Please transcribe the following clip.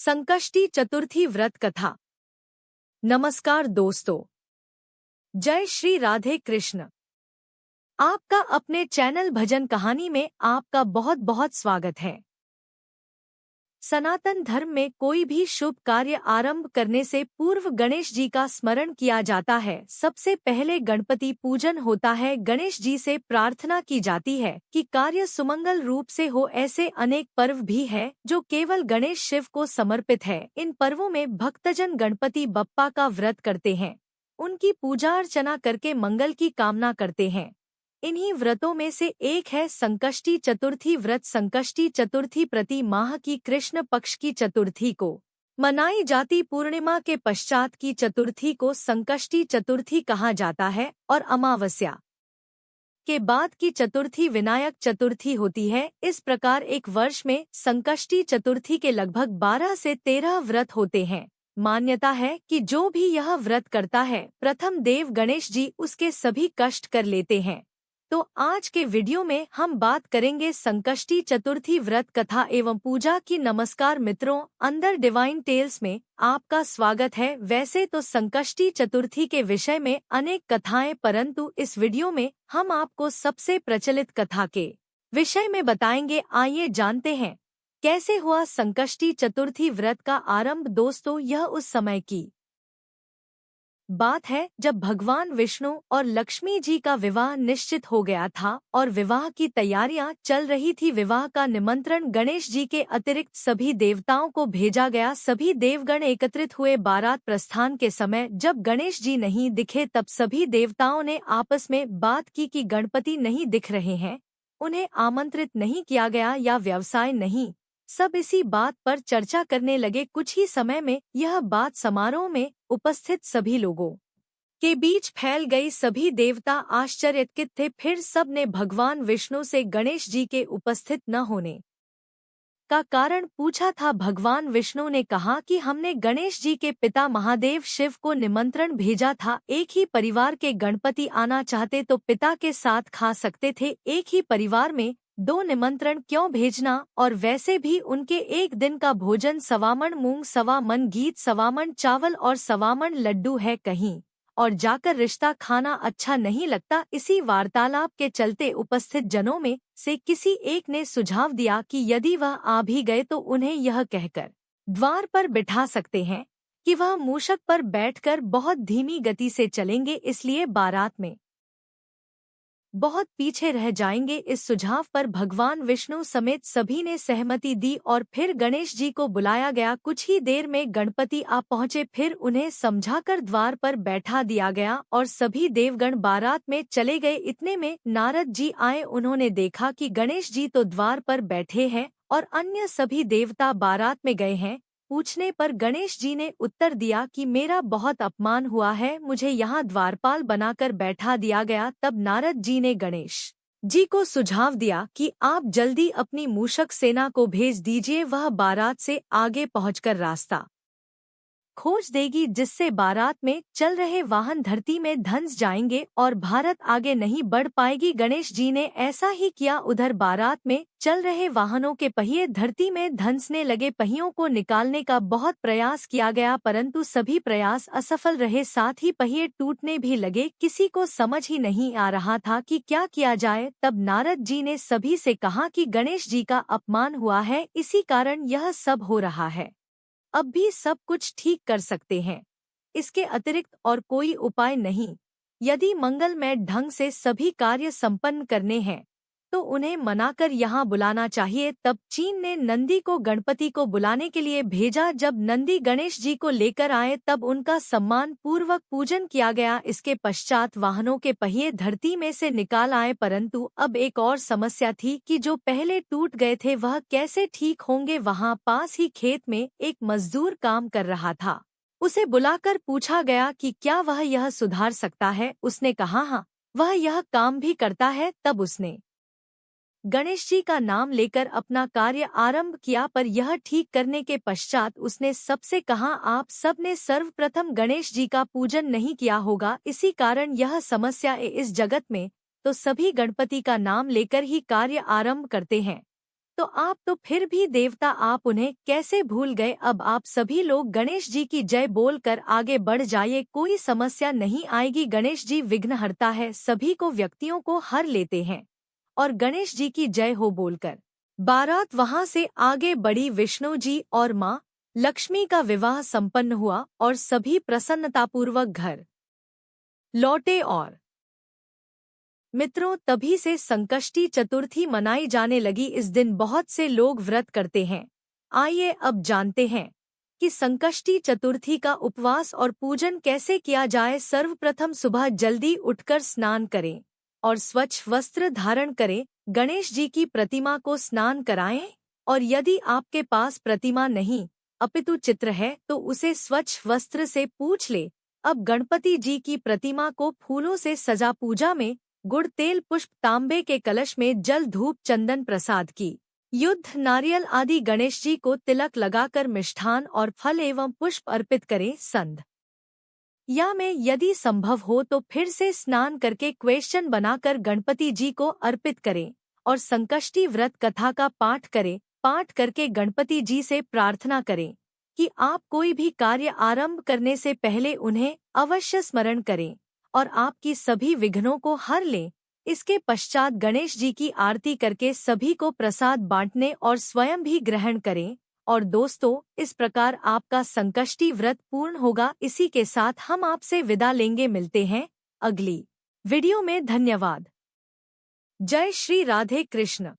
संकष्टी चतुर्थी व्रत कथा। नमस्कार दोस्तों, जय श्री राधे कृष्ण। आपका अपने चैनल भजन कहानी में आपका बहुत बहुत स्वागत है। सनातन धर्म में कोई भी शुभ कार्य आरंभ करने से पूर्व गणेश जी का स्मरण किया जाता है। सबसे पहले गणपति पूजन होता है। गणेश जी से प्रार्थना की जाती है कि कार्य सुमंगल रूप से हो। ऐसे अनेक पर्व भी हैं जो केवल गणेश शिव को समर्पित है। इन पर्वों में भक्तजन गणपति बप्पा का व्रत करते हैं, उनकी पूजा अर्चना करके मंगल की कामना करते हैं। इन्हीं व्रतों में से एक है संकष्टी चतुर्थी व्रत। संकष्टी चतुर्थी प्रति माह की कृष्ण पक्ष की चतुर्थी को मनाई जाती पूर्णिमा के पश्चात की चतुर्थी को संकष्टी चतुर्थी कहा जाता है और अमावस्या के बाद की चतुर्थी विनायक चतुर्थी होती है। इस प्रकार एक वर्ष में संकष्टी चतुर्थी के लगभग 12 से 13 व्रत होते हैं। मान्यता है कि जो भी यह व्रत करता है, प्रथम देव गणेश जी उसके सभी कष्ट कर लेते हैं। तो आज के वीडियो में हम बात करेंगे संकष्टी चतुर्थी व्रत कथा एवं पूजा की। नमस्कार मित्रों, अंदर डिवाइन टेल्स में आपका स्वागत है। वैसे तो संकष्टी चतुर्थी के विषय में अनेक कथाएं, परंतु इस वीडियो में हम आपको सबसे प्रचलित कथा के विषय में बताएंगे। आइए जानते हैं कैसे हुआ संकष्टी चतुर्थी व्रत का आरंभ। दोस्तों, यह उस समय की बात है जब भगवान विष्णु और लक्ष्मी जी का विवाह निश्चित हो गया था और विवाह की तैयारियां चल रही थी। विवाह का निमंत्रण गणेश जी के अतिरिक्त सभी देवताओं को भेजा गया। सभी देवगण एकत्रित हुए। बारात प्रस्थान के समय जब गणेश जी नहीं दिखे, तब सभी देवताओं ने आपस में बात की कि गणपति नहीं दिख रहे हैं, उन्हें आमंत्रित नहीं किया गया या व्यवसाय नहीं। सब इसी बात पर चर्चा करने लगे। कुछ ही समय में यह बात समारोह में उपस्थित सभी लोगों के बीच फैल गई। सभी देवता आश्चर्यचकित थे। फिर सब ने भगवान विष्णु से गणेश जी के उपस्थित न होने का कारण पूछा था। भगवान विष्णु ने कहा कि हमने गणेश जी के पिता महादेव शिव को निमंत्रण भेजा था। एक ही परिवार के गणपति आना चाहते तो पिता के साथ खा सकते थे। एक ही परिवार में 2 निमंत्रण क्यों भेजना? और वैसे भी उनके एक दिन का भोजन 1.25 मन मूंग, 1.25 मन गीत, 1.25 मन चावल और 1.25 मन लड्डू है। कहीं और जाकर रिश्ता खाना अच्छा नहीं लगता। इसी वार्तालाप के चलते उपस्थित जनों में से किसी एक ने सुझाव दिया कि यदि वह आ भी गए तो उन्हें यह कहकर द्वार पर बिठा सकते हैं कि वह मूषक पर बैठकर बहुत धीमी गति से चलेंगे, इसलिए बारात में बहुत पीछे रह जाएंगे। इस सुझाव पर भगवान विष्णु समेत सभी ने सहमति दी और फिर गणेश जी को बुलाया गया। कुछ ही देर में गणपति आ पहुंचे। फिर उन्हें समझाकर द्वार पर बैठा दिया गया और सभी देवगण बारात में चले गए। इतने में नारद जी आए। उन्होंने देखा कि गणेश जी तो द्वार पर बैठे हैं और अन्य सभी देवता बारात में गए हैं। पूछने पर गणेश जी ने उत्तर दिया कि मेरा बहुत अपमान हुआ है, मुझे यहाँ द्वारपाल बनाकर बैठा दिया गया। तब नारद जी ने गणेश जी को सुझाव दिया कि आप जल्दी अपनी मूषक सेना को भेज दीजिए, वह बारात से आगे पहुंचकर रास्ता खोज देगी, जिससे बारात में चल रहे वाहन धरती में धंस जाएंगे और भारत आगे नहीं बढ़ पाएगी। गणेश जी ने ऐसा ही किया। उधर बारात में चल रहे वाहनों के पहिए धरती में धंसने लगे। पहियों को निकालने का बहुत प्रयास किया गया, परंतु सभी प्रयास असफल रहे। साथ ही पहिए टूटने भी लगे। किसी को समझ ही नहीं आ रहा था कि क्या किया जाए। तब नारद जी ने सभी से कहा कि गणेश जी का अपमान हुआ है, इसी कारण यह सब हो रहा है। अब भी सब कुछ ठीक कर सकते हैं, इसके अतिरिक्त और कोई उपाय नहीं। यदि मंगलमय ढंग से सभी कार्य संपन्न करने हैं तो उन्हें मनाकर यहाँ बुलाना चाहिए। तब चीन ने नंदी को गणपति को बुलाने के लिए भेजा। जब नंदी गणेश जी को लेकर आए तब उनका सम्मान पूर्वक पूजन किया गया। इसके पश्चात वाहनों के पहिए धरती में से निकाल आए। परंतु अब एक और समस्या थी कि जो पहले टूट गए थे वह कैसे ठीक होंगे। वहाँ पास ही खेत में एक मजदूर काम कर रहा था। उसे बुलाकर पूछा गया कि क्या वह यह सुधार सकता है। उसने कहा हाँ, वह यह काम भी करता है। तब उसने गणेश जी का नाम लेकर अपना कार्य आरंभ किया, पर यह ठीक करने के पश्चात उसने सबसे कहा आप सब ने सर्वप्रथम गणेश जी का पूजन नहीं किया होगा, इसी कारण यह समस्या है इस जगत में। तो सभी गणपति का नाम लेकर ही कार्य आरंभ करते हैं। तो आप तो फिर भी देवता, आप उन्हें कैसे भूल गए। अब आप सभी लोग गणेश जी की जय बोलकर आगे बढ़ जाइए, कोई समस्या नहीं आएगी। गणेश जी विघ्नहर्ता है, सभी को व्यक्तियों को हर लेते हैं। और गणेश जी की जय हो बोलकर बारात वहां से आगे बढ़ी। विष्णु जी और माँ लक्ष्मी का विवाह संपन्न हुआ और सभी प्रसन्नतापूर्वक घर लौटे। और मित्रों, तभी से संकष्टी चतुर्थी मनाई जाने लगी। इस दिन बहुत से लोग व्रत करते हैं। आइए अब जानते हैं कि संकष्टी चतुर्थी का उपवास और पूजन कैसे किया जाए। सर्वप्रथम सुबह जल्दी उठकर स्नान करें और स्वच्छ वस्त्र धारण करें। गणेश जी की प्रतिमा को स्नान कराएं, और यदि आपके पास प्रतिमा नहीं अपितु चित्र है तो उसे स्वच्छ वस्त्र से पूछ ले। अब गणपति जी की प्रतिमा को फूलों से सजा, पूजा में गुड़ तेल पुष्प तांबे के कलश में जल धूप चंदन प्रसाद की युद्ध नारियल आदि गणेश जी को तिलक लगाकर मिष्ठान और फल एवं पुष्प अर्पित करें। संध या में यदि संभव हो तो फिर से स्नान करके क्वेश्चन बनाकर गणपति जी को अर्पित करें और संकष्टी व्रत कथा का पाठ करें। पाठ करके गणपति जी से प्रार्थना करें कि आप कोई भी कार्य आरंभ करने से पहले उन्हें अवश्य स्मरण करें और आपकी सभी विघ्नों को हर लें। इसके पश्चात गणेश जी की आरती करके सभी को प्रसाद बांटने और स्वयं भी ग्रहण करें। और दोस्तों, इस प्रकार आपका संकष्टी व्रत पूर्ण होगा। इसी के साथ हम आपसे विदा लेंगे, मिलते हैं अगली वीडियो में। धन्यवाद। जय श्री राधे कृष्ण।